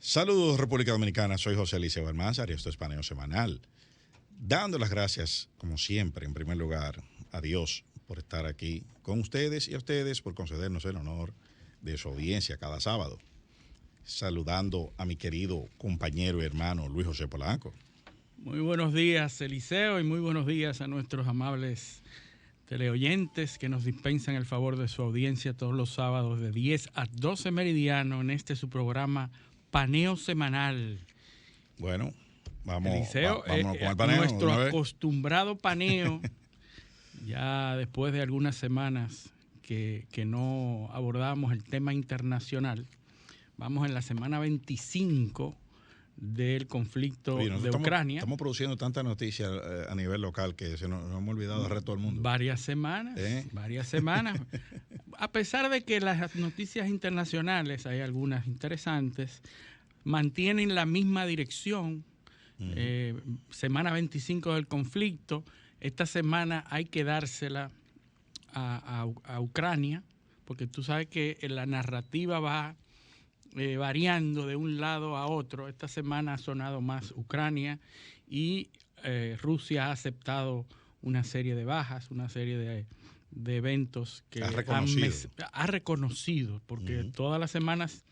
Saludos República Dominicana, soy José Eliseo Almanzar y esto es Paneo Semanal. Dando las gracias, como siempre, en primer lugar, a Dios por estar aquí con ustedes y a ustedes por concedernos el honor de su audiencia cada sábado. Saludando a mi querido compañero y hermano Luis José Polanco. Muy buenos días, Eliseo, y muy buenos días a nuestros amables teleoyentes que nos dispensan el favor de su audiencia todos los sábados de 10 a 12 meridiano en su programa Paneo Semanal. Bueno, vamos, Eliseo, vámonos con el paneo. Nuestro acostumbrado paneo, ya después de algunas semanas que no abordamos el tema internacional, vamos en la semana 25 del conflicto de Ucrania. Estamos produciendo tantas noticias a nivel local que se nos hemos olvidado del resto del mundo. Varias semanas. A pesar de que las noticias internacionales, hay algunas interesantes, mantienen la misma dirección. Semana 25 del conflicto. Esta semana hay que dársela a Ucrania, porque tú sabes que la narrativa va variando de un lado a otro. Esta semana ha sonado más Ucrania y Rusia ha aceptado una serie de bajas, una serie de eventos que ha reconocido, porque todas las semanas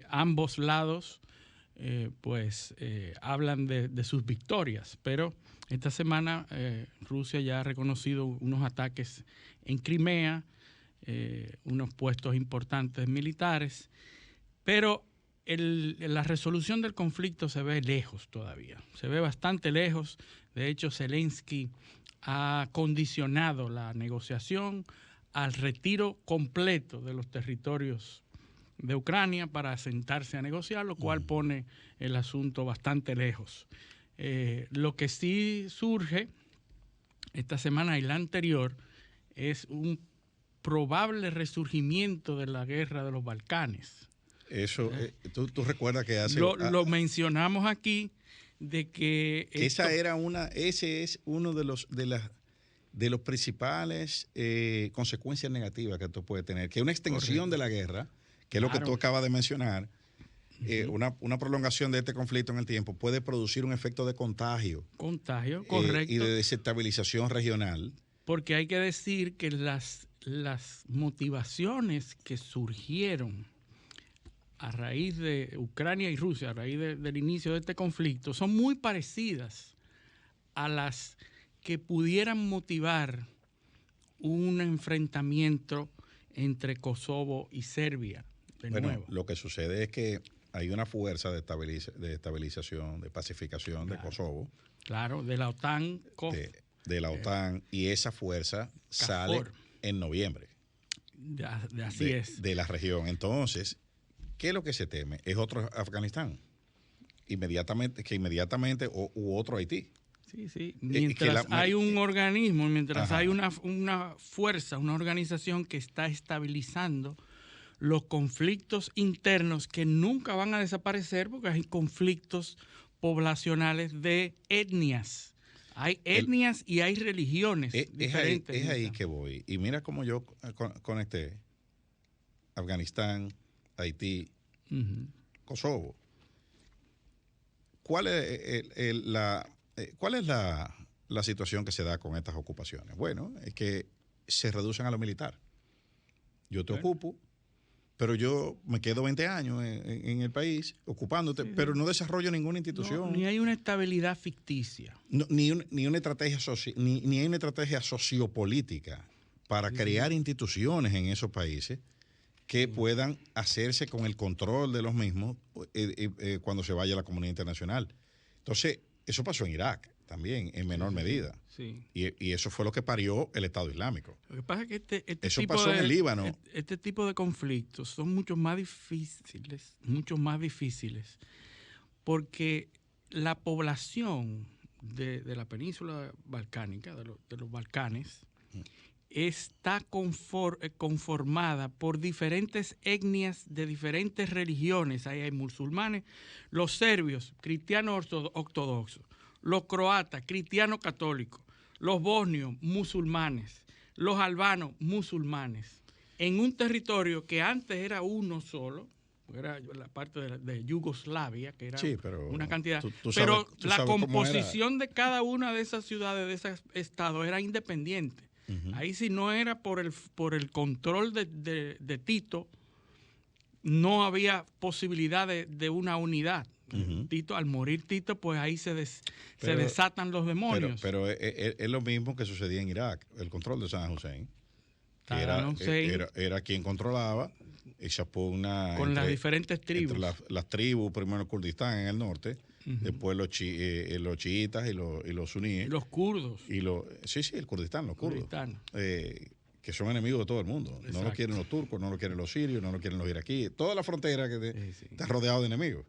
ambos lados hablan de sus victorias, pero esta semana Rusia ya ha reconocido unos ataques en Crimea, unos puestos importantes militares, pero la resolución del conflicto se ve lejos todavía, se ve bastante lejos. De hecho, Zelensky ha condicionado la negociación al retiro completo de los territorios de Ucrania para sentarse a negociar, lo cual pone el asunto bastante lejos. Lo que sí surge esta semana y la anterior es un probable resurgimiento de la guerra de los Balcanes. Eso, tú recuerdas que hace... Lo mencionamos aquí, de que... Ese es uno de los principales consecuencias negativas que esto puede tener, que una extensión de la guerra, que es lo que tú acabas de mencionar, una prolongación de este conflicto en el tiempo puede producir un efecto de contagio. Correcto. Y de desestabilización regional. Porque hay que decir que las motivaciones que surgieron a raíz de Ucrania y Rusia, a raíz del inicio de este conflicto, son muy parecidas a las que pudieran motivar un enfrentamiento entre Kosovo y Serbia. Nuevo. Lo que sucede es que hay una fuerza de estabilización, de pacificación de Kosovo. Claro, de la OTAN. De la OTAN, y esa fuerza sale en noviembre. Así es. De la región. Entonces, ¿qué es lo que se teme? Es otro Afganistán. Inmediatamente u otro Haití. Sí. Mientras hay un organismo, mientras hay una fuerza, una organización que está estabilizando los conflictos internos que nunca van a desaparecer, porque hay conflictos poblacionales de etnias. Hay etnias y hay religiones diferentes. Es ahí que voy. Y mira cómo yo conecté Afganistán, Haití, Kosovo. ¿Cuál es la situación que se da con estas ocupaciones? Bueno, es que se reducen a lo militar. Yo te ocupo, pero yo me quedo 20 años en el país ocupándote, pero no desarrollo ninguna institución. Ni hay una estabilidad ficticia. Ni una estrategia ni hay una estrategia sociopolítica para crear instituciones en esos países que puedan hacerse con el control de los mismos cuando se vaya a la comunidad internacional. Entonces, eso pasó en Irak también, en menor medida. Sí. Y eso fue lo que parió el Estado Islámico. Lo que pasa es que eso pasó en el Líbano. Este tipo de conflictos son mucho más difíciles, porque la población de la península balcánica, de los Balcanes, está conformada por diferentes etnias de diferentes religiones. Ahí hay musulmanes, los serbios, cristianos ortodoxos, los croatas, cristianos católicos, los bosnios, musulmanes, los albanos, musulmanes, en un territorio que antes era uno solo, era la parte de Yugoslavia, que era Sí, pero una cantidad. tú pero sabes, tú la sabes cómo era. composición de cada una de esas ciudades, de esos estados, era independiente. Ahí si no era por el control de Tito, no había posibilidad de una unidad. Tito, al morir Tito, pues ahí se desatan los demonios. Pero es lo mismo que sucedía en Irak, el control de Saddam Hussein. Que era quien controlaba esa pugna con las diferentes tribus. Entre las tribus, primero el Kurdistán en el norte, después los chiitas y los suníes. Y los kurdos. Sí, el Kurdistán, los kurdos. Que son enemigos de todo el mundo. Exacto. No lo quieren los turcos, no lo quieren los sirios, no lo quieren los iraquíes. Toda la frontera que está rodeada de enemigos.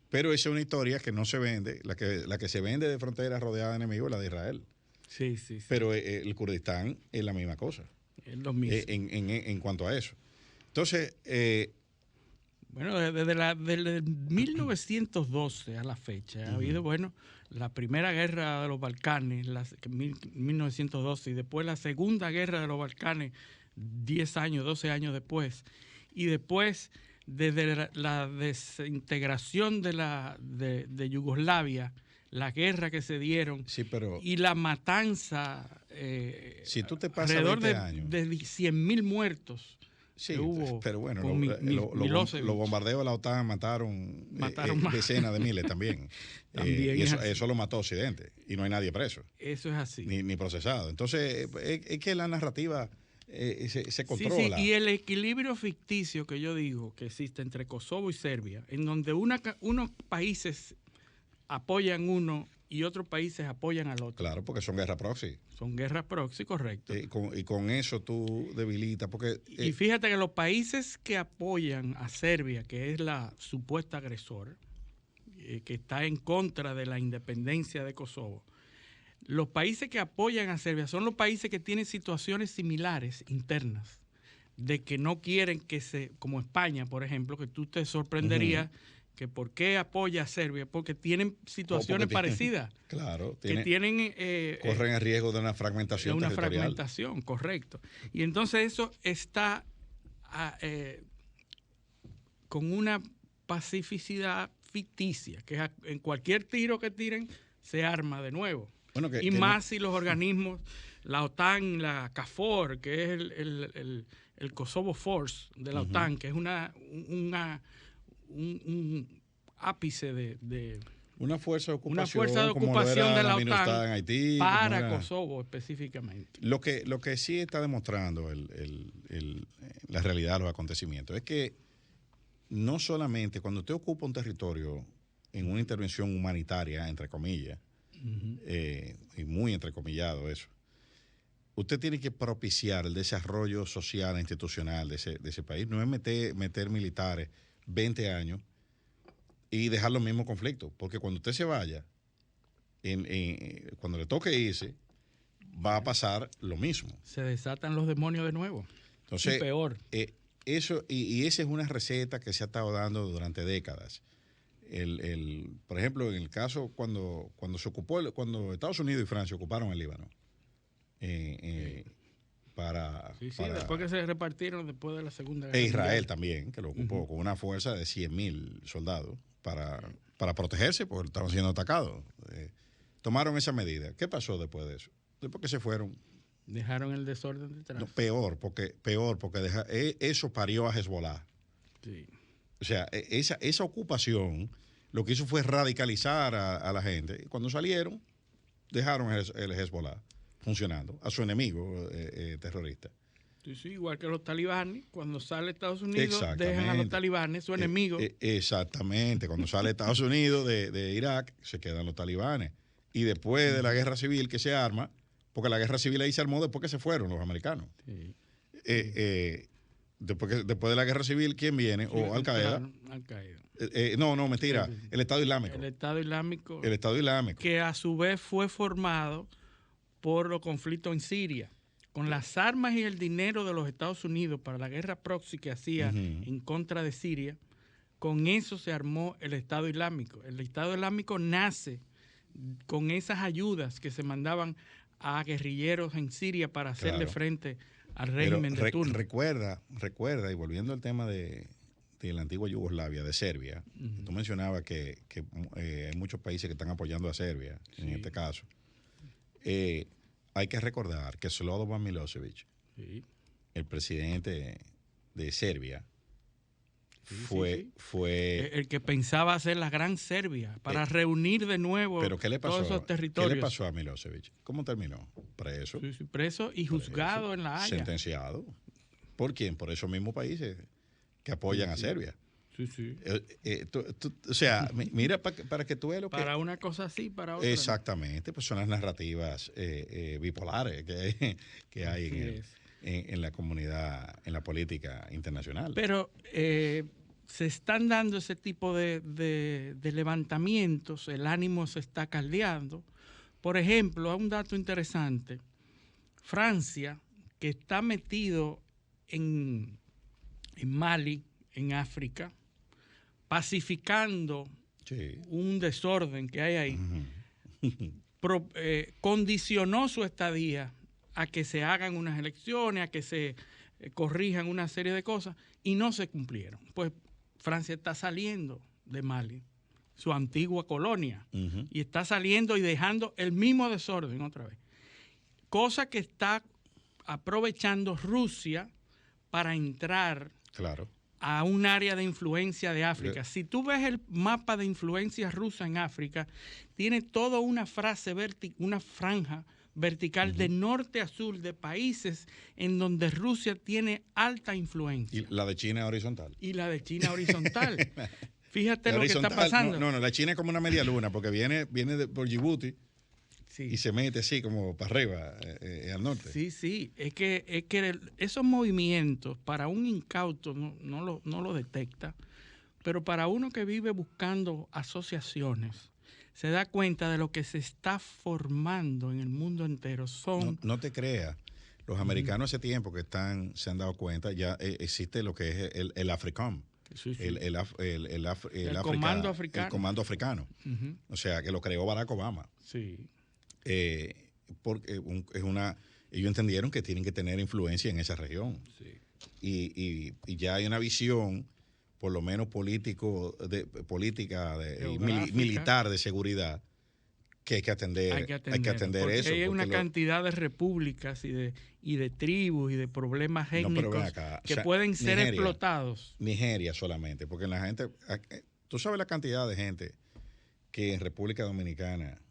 Pero esa es una historia que no se vende. La que se vende de frontera rodeada de enemigos es la de Israel. Sí. Pero el Kurdistán es la misma cosa. Es lo mismo. En cuanto a eso. Entonces... bueno, desde 1912 a la fecha ha habido, la primera guerra de los Balcanes, 1912, y después la segunda guerra de los Balcanes, 10 años, 12 años después. Y después, desde la desintegración de Yugoslavia, la guerra que se dieron y la matanza, si tú te pasas alrededor 20 años. de 100.000 muertos. Sí, pero bueno, los bombardeos de la OTAN mataron decenas de miles también. Y eso lo mató Occidente y no hay nadie preso. Eso es así. Ni procesado. Entonces, es que la narrativa se controla. Sí, y el equilibrio ficticio que yo digo que existe entre Kosovo y Serbia, en donde unos países apoyan uno y otros países apoyan al otro. Claro, porque son guerras proxy. Son guerras proxy, correcto. Y con eso tú debilitas. Y fíjate que los países que apoyan a Serbia, que es la supuesta agresora, que está en contra de la independencia de Kosovo, los países que apoyan a Serbia son los países que tienen situaciones similares internas, de que no quieren como España, por ejemplo, que tú te sorprenderías que por qué apoya a Serbia, porque tienen situaciones parecidas. Claro. Corren el riesgo de una fragmentación territorial. De una fragmentación, correcto. Y entonces eso está con una pacificidad ficticia, que en cualquier tiro que tiren se arma de nuevo. Si los organismos, la OTAN, la KFOR, que es el Kosovo Force de la OTAN, que es un ápice de una fuerza de ocupación de la OTAN en Haití, para Kosovo específicamente. Lo que sí está demostrando la realidad de los acontecimientos es que no solamente cuando usted ocupa un territorio en una intervención humanitaria, entre comillas, y muy entrecomillado eso, usted tiene que propiciar el desarrollo social e institucional de ese país. No es meter militares 20 años y dejar los mismos conflictos, porque cuando usted se vaya, cuando le toque irse, va a pasar lo mismo. Se desatan los demonios de nuevo. Entonces, y peor. Eso, y esa es una receta que se ha estado dando durante décadas. Por ejemplo, en el caso cuando Estados Unidos y Francia ocuparon el Líbano, después que se repartieron después de la Segunda Guerra Israel Mundial. también, que lo ocupó con una fuerza de 100.000 soldados para protegerse, porque estaban siendo atacados. Tomaron esa medida. ¿Qué pasó después de eso? Después que se fueron. Dejaron el desorden detrás. No, peor, porque eso parió a Hezbollah. Sí. O sea, esa ocupación lo que hizo fue radicalizar a la gente. Y cuando salieron, dejaron el Hezbollah funcionando a su enemigo terrorista. Sí, igual que los talibanes, cuando sale Estados Unidos, dejan a los talibanes, su enemigo. Exactamente, cuando sale Estados Unidos de Irak, se quedan los talibanes. Y después de la guerra civil que se arma, porque la guerra civil ahí se armó después que se fueron los americanos. Sí. Después de la guerra civil, ¿quién viene? Al-Qaeda. No, mentira. El Estado Islámico. El Estado Islámico. El Estado Islámico. Que a su vez fue formado por los conflictos en Siria. Con las armas y el dinero de los Estados Unidos para la guerra proxy que hacía en contra de Siria, con eso se armó el Estado Islámico. El Estado Islámico nace con esas ayudas que se mandaban a guerrilleros en Siria para hacerle frente al régimen de turno. Recuerda, y volviendo al tema de de la antigua Yugoslavia, de Serbia, tú mencionabas que hay muchos países que están apoyando a Serbia, en este caso. Hay que recordar que Slobodan Milosevic, el presidente de Serbia, fue el que pensaba hacer la gran Serbia para reunir de nuevo todos esos territorios. ¿Qué le pasó a Milosevic? ¿Cómo terminó? Preso. Sí, preso y juzgado en La Haya. Sentenciado. ¿Por quién? Por esos mismos países que apoyan a Serbia. Sí. O sea, mira para que tú veas lo que... Para una cosa sí, para otra. Exactamente, pues son las narrativas bipolares que hay en la comunidad, en la política internacional. Pero se están dando ese tipo de levantamientos, el ánimo se está caldeando. Por ejemplo, hay un dato interesante. Francia, que está metido en Mali, en África, pacificando un desorden que hay ahí, condicionó su estadía a que se hagan unas elecciones, a que se corrijan una serie de cosas, y no se cumplieron. Pues Francia está saliendo de Mali, su antigua colonia, y está saliendo y dejando el mismo desorden otra vez. Cosa que está aprovechando Rusia para entrar a un área de influencia de África. Si tú ves el mapa de influencia rusa en África, tiene toda una franja vertical de norte a sur de países en donde Rusia tiene alta influencia. Y la de China es horizontal. Fíjate lo que está pasando. No, la China es como una media luna, porque viene por Djibouti y se mete así como para arriba, al norte. Sí. Es que esos movimientos, para un incauto no lo detecta, pero para uno que vive buscando asociaciones, se da cuenta de lo que se está formando en el mundo entero. No te creas. Los americanos hace tiempo que se han dado cuenta, ya existe lo que es el AFRICOM. El Comando Africano. El Comando Africano. O sea, que lo creó Barack Obama. Sí. Porque ellos entendieron que tienen que tener influencia en esa región. Sí. Y ya hay una visión, por lo menos política militar de seguridad, que hay que atender, eso. Hay una cantidad de repúblicas y de tribus y de problemas étnicos que pueden ser explotados. Nigeria solamente, porque la gente, tú sabes la cantidad de gente que en República Dominicana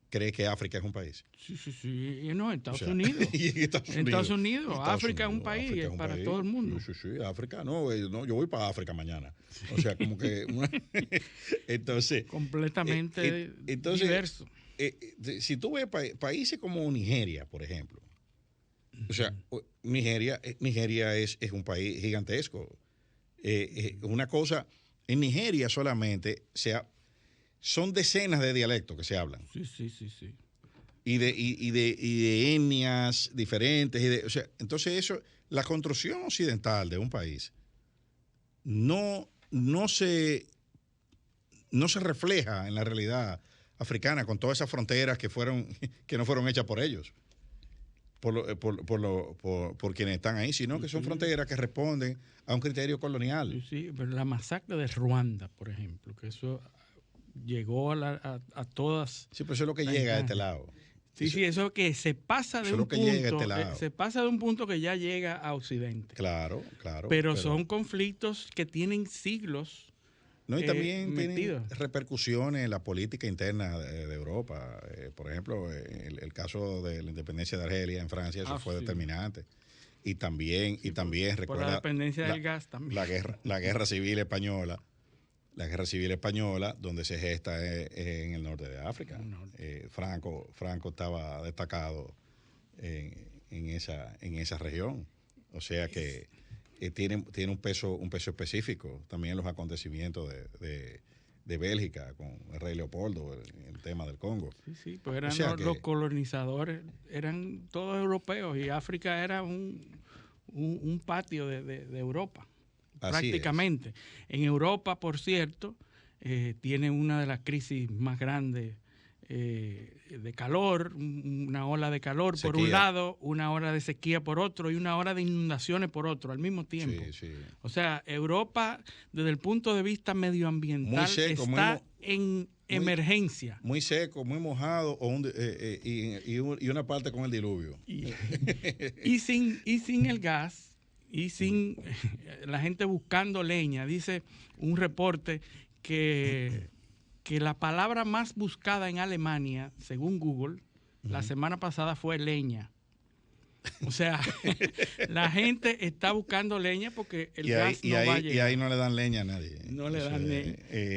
cree que África es un país. Sí. Y no, en Estados Unidos. Estados Unidos, África es un país, es para todo el mundo. Sí, África, no, yo voy para África mañana. O sea, como que... entonces... Completamente diverso. Si tú ves países como Nigeria, por ejemplo, o sea, Nigeria es un país gigantesco. Una cosa, en Nigeria solamente son decenas de dialectos que se hablan. Sí. Y de etnias diferentes. O sea, entonces eso, la construcción occidental de un país no se refleja en la realidad africana con todas esas fronteras que no fueron hechas por ellos, por quienes están ahí, sino que son fronteras que responden a un criterio colonial. Sí, pero la masacre de Ruanda, por ejemplo, que eso llegó a todas. Sí, pero eso es lo que llega a este lado. Sí, eso que se pasa de un punto, se pasa de un punto que ya llega a Occidente. Claro. Pero son conflictos que tienen siglos. No, y también tienen repercusiones en la política interna de Europa. Por ejemplo, el caso de la independencia de Argelia en Francia, eso fue determinante. Y también recuerda por la dependencia del gas también. La guerra civil española. La guerra civil española, donde se gesta en el norte de África. Franco estaba destacado en esa región. O sea que tiene un peso específico también en los acontecimientos de Bélgica con el rey Leopoldo, el tema del Congo. Sí, pues eran los colonizadores, eran todos europeos y África era un patio de Europa. Prácticamente. En Europa, por cierto, tiene una de las crisis más grandes de calor, una ola de calor por un Sequía. lado, una ola de sequía por otro y una ola de inundaciones por otro al mismo tiempo. Sí, sí. O sea, Europa, desde el punto de vista medioambiental, Muy seco, está en emergencia. Muy seco, muy mojado y una parte con el diluvio. Y sin el gas y sin la gente buscando leña. Dice un reporte que la palabra más buscada en Alemania, según Google, la semana pasada fue leña. O sea, la gente está buscando leña porque el gas no va a llegar. Y ahí no le dan leña a nadie. No le dan leña.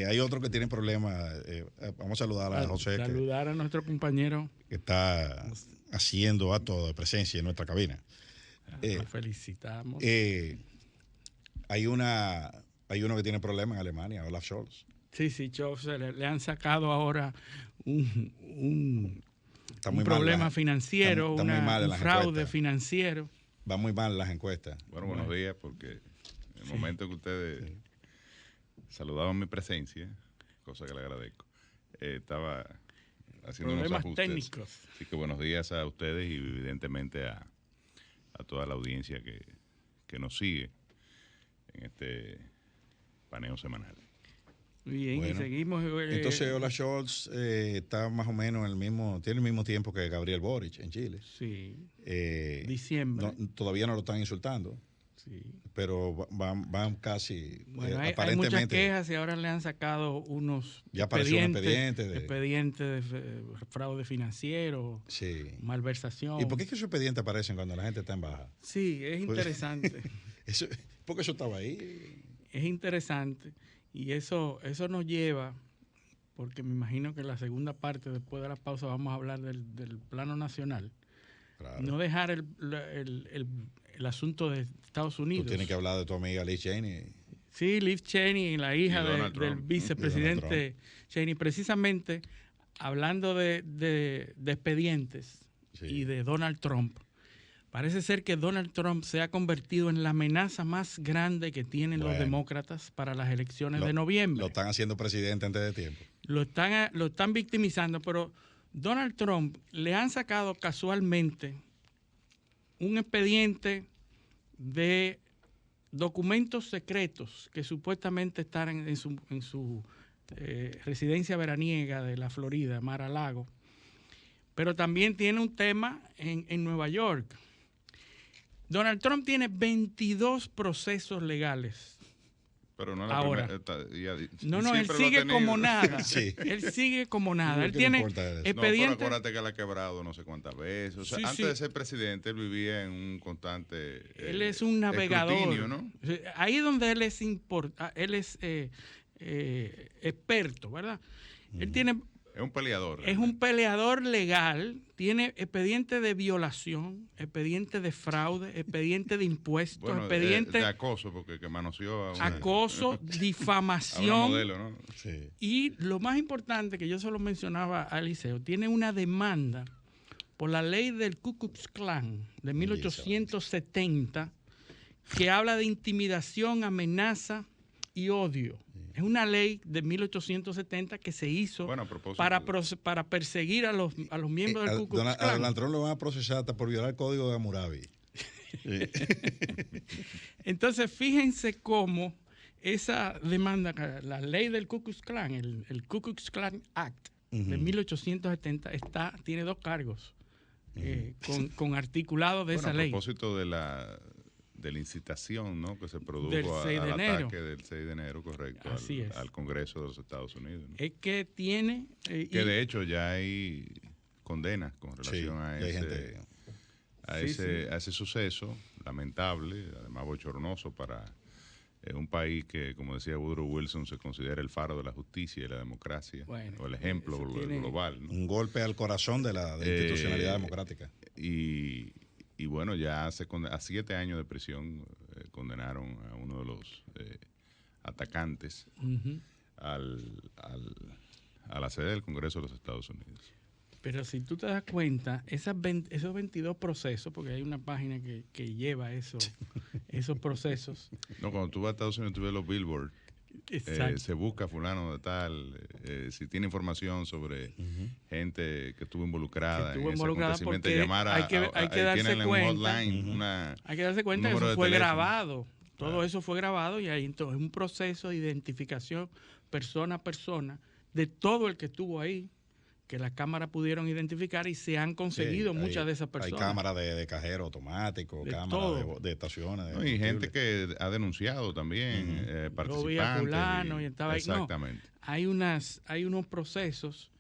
Hay otro que tiene problemas. Vamos a saludar a José. Saludar a nuestro compañero. Que está haciendo acto de presencia en nuestra cabina. Lo felicitamos. Hay uno que tiene problemas en Alemania, Olaf Scholz. Sí, Scholz le han sacado ahora un problema financiero, un fraude financiero. Va muy mal en las encuestas. Bueno, buenos días, porque en el momento que ustedes saludaban mi presencia, cosa que le agradezco, estaba haciendo problemas unos ajustes técnicos. Así que buenos días a ustedes y evidentemente a toda la audiencia que nos sigue en este paneo semanal. Bien, bueno, y seguimos. Entonces, Olaf Scholz está más o menos tiene el mismo tiempo que Gabriel Boric en Chile. Sí. Diciembre. Todavía no lo están insultando. Sí. Pero van casi. Bueno, hay muchas quejas y ahora le han sacado unos expedientes de fraude financiero, malversación. ¿Y por qué es que esos expedientes aparecen cuando la gente está en baja? Sí, es interesante. Porque eso estaba ahí. Es interesante. Y eso nos lleva, porque me imagino que en la segunda parte, después de la pausa, vamos a hablar del plano nacional. Claro. No dejar el asunto de Estados Unidos. Tú tienes que hablar de tu amiga Liz Cheney. Sí, Liz Cheney, la hija del vicepresidente Cheney. Precisamente, hablando de expedientes y de Donald Trump. Parece ser que Donald Trump se ha convertido en la amenaza más grande que tienen los demócratas para las elecciones de noviembre. Lo están haciendo presidente antes de tiempo. Lo están victimizando, pero Donald Trump le han sacado casualmente un expediente de documentos secretos que supuestamente están en su residencia veraniega de la Florida, Mar-a-Lago. Pero también tiene un tema en Nueva York. Donald Trump tiene 22 procesos legales. Pero no ahora. Él sigue como nada. Sí. Él sigue como nada. Él tiene expedientes. No, pero acuérdate que él ha quebrado no sé cuántas veces. O sea, antes de ser presidente, él vivía en un constante. Él es un navegador, ¿no? Ahí donde él es experto, ¿verdad? Él tiene. Es un peleador. Realmente. Es un peleador legal, tiene expediente de violación, expediente de fraude, expediente de impuestos, expediente de acoso, porque que manoseó a una, acoso, difamación. A una modelo, ¿no? Sí. Y lo más importante, que yo se lo mencionaba a Eliseo, tiene una demanda por la ley del Ku Klux Klan de 1870 que habla de intimidación, amenaza y odio. Es una ley de 1870 que se hizo para perseguir a los miembros del Ku Klux Klan. A Donald Trump lo van a procesar hasta por violar el código de Hammurabi. Entonces, fíjense cómo esa demanda, la ley del Ku Klux Klan, el Ku Klux Klan Act de 1870, tiene 2 cargos con articulado de esa ley. A propósito de la incitación, ¿no?, que se produjo al ataque del 6 de enero, correcto, al Congreso de los Estados Unidos, ¿no? Es que tiene... que de hecho ya hay condenas con relación a ese suceso lamentable, además bochornoso para un país que, como decía Woodrow Wilson, se considera el faro de la justicia y la democracia, o el ejemplo global, ¿no? Un golpe al corazón de la institucionalidad democrática. Y bueno, ya a 7 años de prisión condenaron a uno de los atacantes a la sede del Congreso de los Estados Unidos. Pero si tú te das cuenta, esos 22 procesos, porque hay una página que lleva esos procesos. No, cuando tú vas a Estados Unidos, tú ves los billboards se busca fulano de tal, si tiene información sobre gente que estuvo involucrada en ese acontecimiento, llamar hay que darse cuenta, hay que darse cuenta que eso fue grabado. Todo eso fue grabado y hay entonces un proceso de identificación persona a persona de todo el que estuvo ahí, que las cámaras pudieron identificar y se han conseguido muchas de esas personas. Hay cámaras de cajero automático, cámaras de estaciones. Y gente que ha denunciado también, participantes. Y estaba ahí. Exactamente. No, hay unos procesos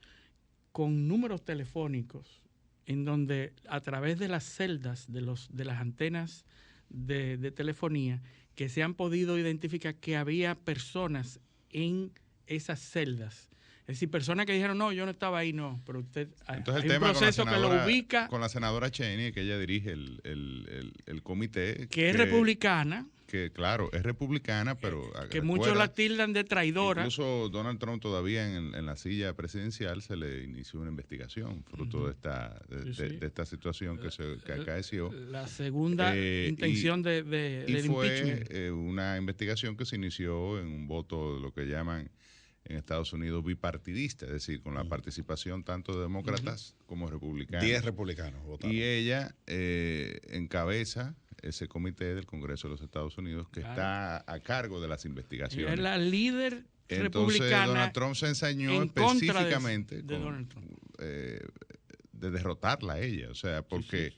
con números telefónicos en donde a través de las celdas de las antenas de telefonía que se han podido identificar que había personas en esas celdas. Es decir, personas que dijeron, no, yo no estaba ahí, no, pero usted... Entonces el tema un proceso que lo ubica... Con la senadora Cheney, que ella dirige el comité... Que es republicana. Que claro, es republicana, pero... Que muchos la tildan de traidora. Incluso Donald Trump todavía en la silla presidencial se le inició una investigación fruto de esta situación que acaeció. La segunda intención del impeachment. Fue una investigación que se inició en un voto de lo que llaman en Estados Unidos bipartidista, es decir, con la participación tanto de demócratas como republicanos. 10 republicanos votaron. Y ella encabeza ese comité del Congreso de los Estados Unidos que está a cargo de las investigaciones. Es la líder republicana. Entonces Donald Trump se ensañó específicamente de derrotarla a ella, o sea, porque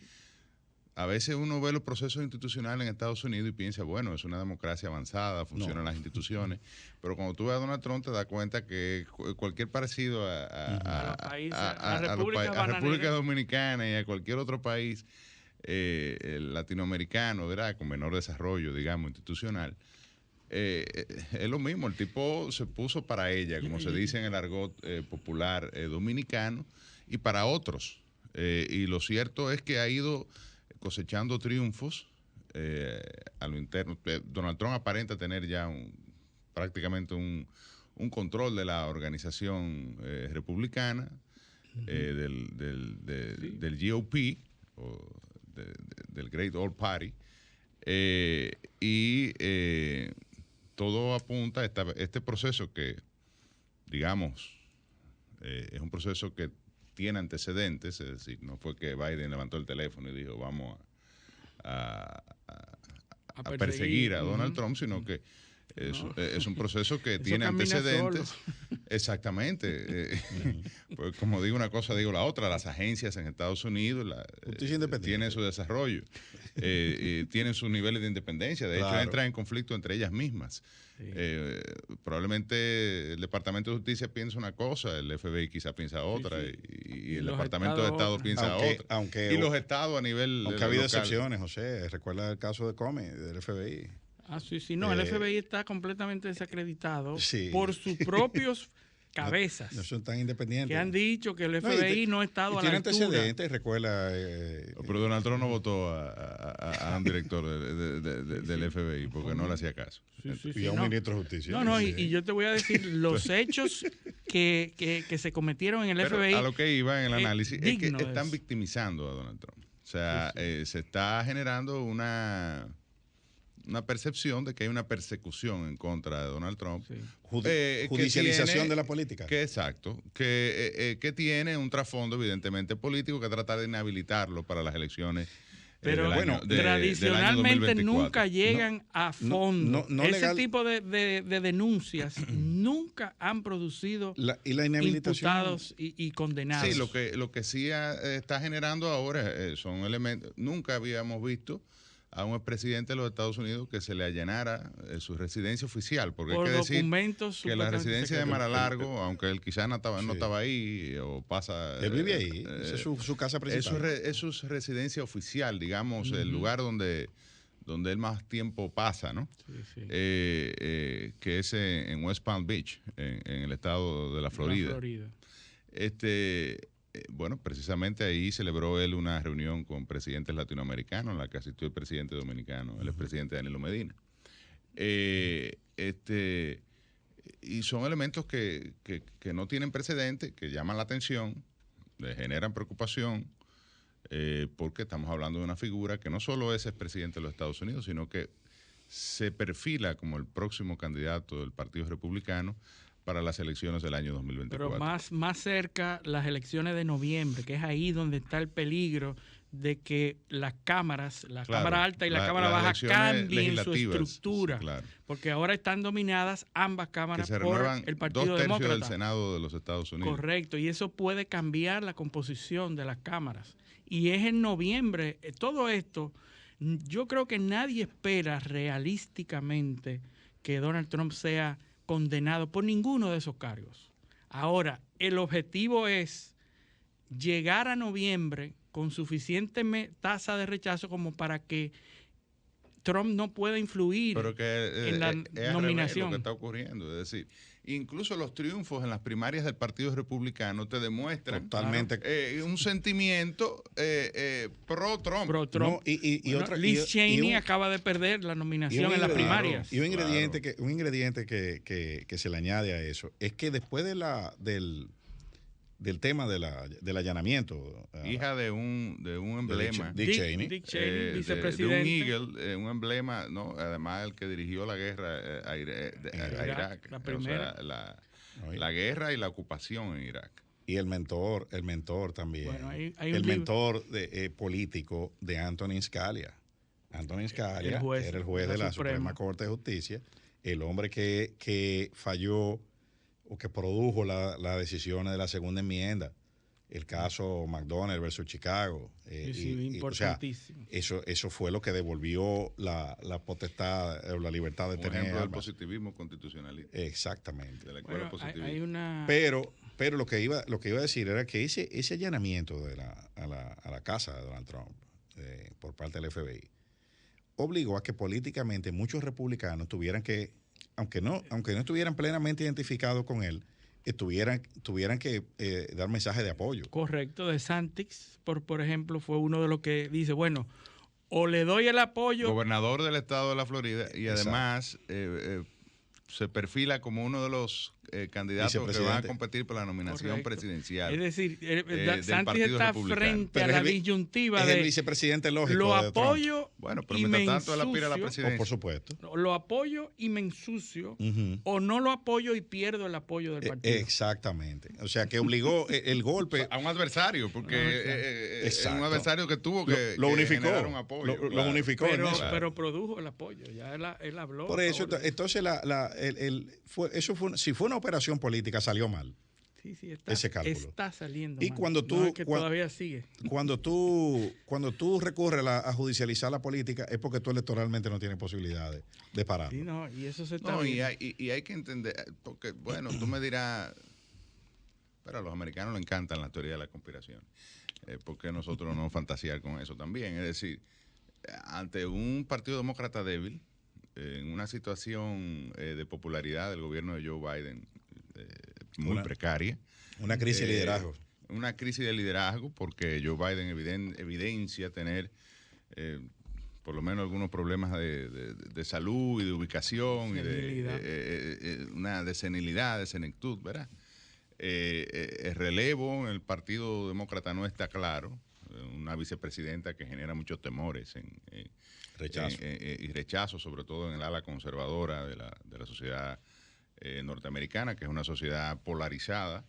a veces uno ve los procesos institucionales en Estados Unidos y piensa, bueno, es una democracia avanzada, funcionan las instituciones, pero cuando tú ves a Donald Trump te das cuenta que cualquier parecido a República Dominicana y a cualquier otro país latinoamericano, ¿verdad?, con menor desarrollo, digamos, institucional, es lo mismo. El tipo se puso para ella, como se dice en el argot popular dominicano, y para otros. Y lo cierto es que ha ido cosechando triunfos a lo interno. Donald Trump aparenta tener ya prácticamente un control de la organización republicana, del GOP, o del Great Old Party, y todo apunta a este proceso que, digamos, es un proceso que tiene antecedentes, es decir, no fue que Biden levantó el teléfono y dijo vamos a perseguir a Donald Trump, sino que es un proceso que tiene antecedentes. Exactamente. Pues como digo una cosa, digo la otra. Las agencias en Estados Unidos tienen su desarrollo, tienen sus niveles de independencia. De hecho, entran en conflicto entre ellas mismas. Probablemente el Departamento de Justicia piensa una cosa, el FBI quizá piensa otra, y el Departamento de Estado piensa otra. Y los estados a nivel aunque ha habido excepciones, José. Recuerda el caso de Comey, del FBI. No, el FBI está completamente desacreditado por sus propios cabezas. No son tan independientes. Que han dicho que el FBI no ha estado a la altura. Tiene antecedentes, recuerda. Pero Donald Trump no votó a un director del FBI porque no le hacía caso. Y a un ministro de Justicia. Y yo te voy a decir los hechos que se cometieron en el FBI. A lo que iba en el análisis es que están victimizando a Donald Trump. O sea, se está generando una percepción de que hay una persecución en contra de Donald Trump. Judicialización de la política. Exacto. Que tiene un trasfondo evidentemente político que trata de inhabilitarlo para las elecciones. Pero tradicionalmente nunca llegan a fondo. Ese tipo de denuncias nunca han producido la inhabilitación, imputados y condenados. Sí, lo que sí está generando ahora son elementos. Nunca habíamos visto a un expresidente de los Estados Unidos que se le allanara su residencia oficial, porque hay que decir que la residencia de Mar-a-Lago, aunque él quizás no estaba ahí o pasa... Él vive ahí, esa es su casa principal. Es su residencia oficial, digamos, el lugar donde él más tiempo pasa, ¿no? Que es en West Palm Beach, en el estado de la Florida. Bueno, precisamente ahí celebró él una reunión con presidentes latinoamericanos, en la que asistió el presidente dominicano, el expresidente Danilo Medina. Y son elementos que no tienen precedente, que llaman la atención, le generan preocupación, porque estamos hablando de una figura que no solo es expresidente de los Estados Unidos, sino que se perfila como el próximo candidato del Partido Republicano para las elecciones del año 2024. Pero más cerca las elecciones de noviembre, que es ahí donde está el peligro de que las cámaras, la Cámara Alta y la Cámara Baja cambien su estructura, sí, claro. Porque ahora están dominadas ambas cámaras por el Partido Demócrata. 2/3 del Senado de los Estados Unidos. Correcto, y eso puede cambiar la composición de las cámaras. Y es en noviembre, todo esto, yo creo que nadie espera realísticamente que Donald Trump sea condenado por ninguno de esos cargos. Ahora, el objetivo es llegar a noviembre con suficiente tasa de rechazo como para que Trump no pueda influir en la nominación. Lo que está ocurriendo, es decir, incluso los triunfos en las primarias del Partido Republicano te demuestran totalmente un sentimiento pro-Trump. No, Liz Cheney acaba de perder la nominación en las primarias. Y un ingrediente que se le añade a eso es que después del tema del allanamiento. Hija de un emblema. Dick Cheney. Vicepresidente. De un Eagle, un emblema, ¿no? Además el que dirigió la guerra a Irak. La primera. O sea, la guerra y la ocupación en Irak. Y el mentor también. Bueno, hay el mentor político de Antonin Scalia. Antonin Scalia era el juez de la Suprema Corte de Justicia, el hombre que falló o que produjo las decisiones de la segunda enmienda, el caso McDonald versus Chicago. Importantísimo. O sea, eso fue lo que devolvió la potestad o la libertad de tener ejemplo, armas. El positivismo constitucionalista. Exactamente. De la escuela positivista. Pero lo que iba a decir era que ese allanamiento a la casa de Donald Trump por parte del FBI obligó a que políticamente muchos republicanos tuvieran que, aunque no estuvieran plenamente identificados con él, tuvieran que dar mensajes de apoyo. Correcto. DeSantis, por ejemplo, fue uno de los que dice, bueno, o le doy el apoyo. Gobernador del estado de la Florida y además se perfila como uno de los candidatos que van a competir por la nominación presidencial. Es decir, Santis está frente a la disyuntiva de el vicepresidente lógico. Lo apoyo pero mientras tanto él aspira a la presidencia. Por supuesto. Lo apoyo y me ensucio, o no lo apoyo y pierdo el apoyo del partido. Exactamente. O sea, que obligó el golpe a un adversario, porque es un adversario que tuvo que lo unificó, generar un apoyo. Lo unificó. Pero produjo el apoyo. Ya él habló. Por eso, entonces, eso fue una operación política, salió mal. Sí, ese cálculo. Está saliendo y mal. Cuando tú, todavía sigue. Cuando tú recurres a judicializar la política es porque tú electoralmente no tienes posibilidades de parar. Sí, y eso se está y hay que entender, porque, bueno, tú me dirás, pero a los americanos les encantan las teorías de la conspiración, porque nosotros no fantasear con eso también. Es decir, ante un partido demócrata débil, en una situación de popularidad del gobierno de Joe Biden muy precaria. Una crisis de liderazgo. Una crisis de liderazgo porque Joe Biden evidencia tener por lo menos algunos problemas de salud y de ubicación y de una senilidad, de senectud, ¿verdad? El relevo en el Partido Demócrata no está claro. Una vicepresidenta que genera muchos temores y rechazo, sobre todo en el ala conservadora de la sociedad norteamericana, que es una sociedad polarizada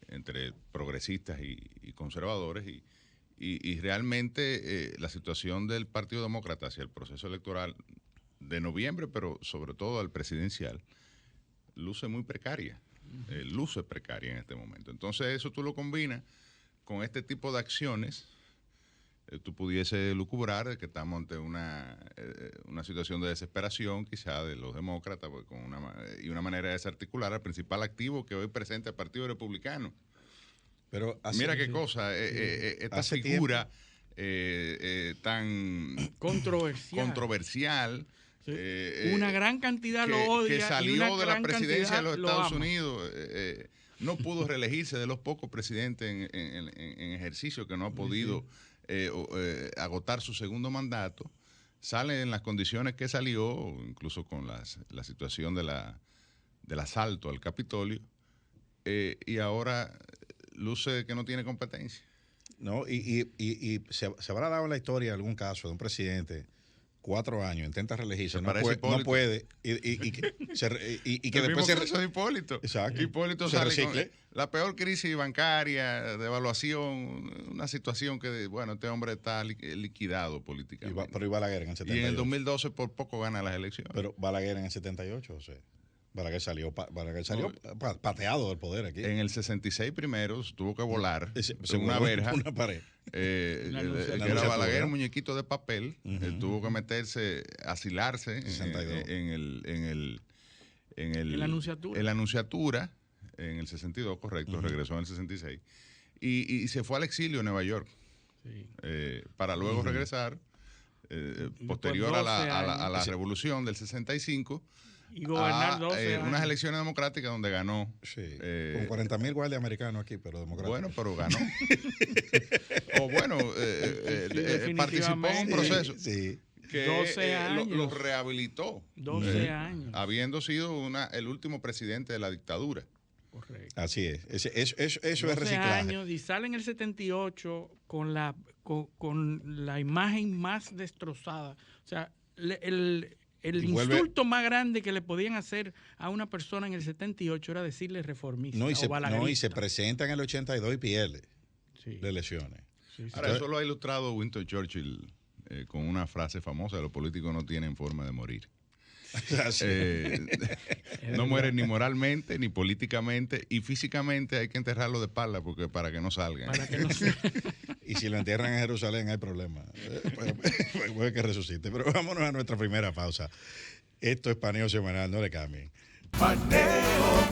entre progresistas y conservadores, y realmente la situación del Partido Demócrata hacia el proceso electoral de noviembre, pero sobre todo al presidencial, luce muy precaria, luce precaria en este momento. Entonces eso tú lo combinas con este tipo de acciones, tú pudiese lucubrar de que estamos ante una situación de desesperación quizá de los demócratas, pues, una manera de desarticular al principal activo que hoy presenta el Partido Republicano. Pero mira qué cosa, esta figura tan controversial, una gran cantidad lo odia, que salió de la presidencia de los Estados ama. Unidos, no pudo reelegirse, de los pocos presidentes en ejercicio que no ha podido agotar su segundo mandato, sale en las condiciones que salió, incluso con la situación del asalto al Capitolio, y ahora luce que no tiene competencia. No, y se habrá dado en la historia algún caso de un presidente 4 años, intenta reelegirse, Se no parece puede, Hipólito. y que El después mismo caso de Hipólito. Exacto. Hipólito se sale con recicle. la peor crisis bancaria, de evaluación, una situación que, bueno, este hombre está liquidado políticamente. Pero y Balaguer en el 78. Y en el 2012 por poco gana las elecciones. Pero Balaguer en el 78, o sea, Balaguer salió pateado del poder aquí. En el 66 primero tuvo que volar Se en una voló verja. una pared. Que anunciatura. era Balaguer, un muñequito de papel. Ujú. Tuvo que meterse, asilarse 62. En la anunciatura. En la anunciatura, en el 62, correcto, regresó en el 66. Y se fue al exilio en Nueva York. Sí. Para luego regresar, posterior a 12 la años. revolución del 65, Y gobernar 12 años. unas elecciones democráticas donde ganó. Sí, con 40.000 guardias americanos aquí, pero democráticos. Bueno, pero ganó. O bueno, participó en un proceso Sí. que 12 años. lo rehabilitó. 12 años. Habiendo sido el último presidente de la dictadura. Correcto. Así es. Eso es 12 reciclaje. años y sale en el 78 con la imagen más destrozada. O sea, el Y vuelve- insulto más grande que le podían hacer a una persona en el 78 era decirle reformista No, y o se balaguerista. presenta en el 82 y pierde Sí, las elecciones. sí, sí. Ahora, eso lo ha ilustrado Winston Churchill con una frase famosa: los políticos no tienen forma de morir. Así. No mueren ni moralmente, ni políticamente, y físicamente hay que enterrarlo de espalda para que no salgan. Para que no se- Y si lo entierran en Jerusalén hay problema. Puede que resucite. Pero vámonos a nuestra primera pausa. Esto es Paneo Semanal, no le cambien.